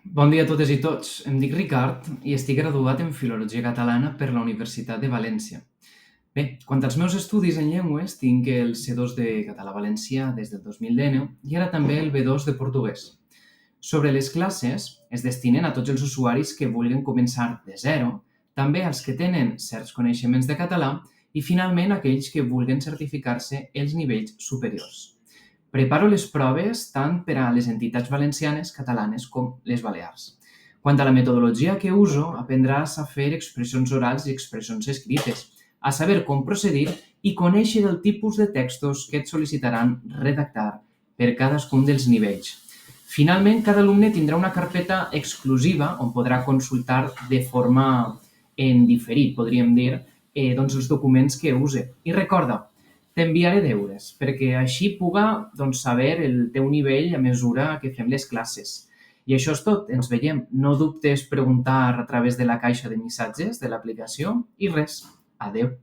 Bon dia a totes i tots. Em dic Ricard i estic graduat en Filologia Catalana per la Universitat de València. Bé, quant als meus estudis en llengües, tinc el C2 de català-valencià des del 2019 i ara també el B2 de portuguès. Sobre les classes, es destinen a tots els usuaris que vulguin començar de zero, també als que tenen certs coneixements de català i, finalment, aquells que vulguin certificar-se els nivells superiors. Preparo les proves tant per a les entitats valencianes, catalanes com les balears. Quant a la metodologia que uso, aprendràs a fer expressions orals i expressions escrites, a saber com procedir i conèixer el tipus de textos que et sol·licitaran redactar per cadascun dels nivells. Finalment, cada alumne tindrà una carpeta exclusiva on podrà consultar de forma en diferit, podríem dir, els documents que use. I recorda, t'enviaré deures, perquè així puga saber el teu nivell a mesura que fem les classes. I això és tot, ens veiem. No dubtes preguntar a través de la caixa de missatges de l'aplicació i res. Adeu.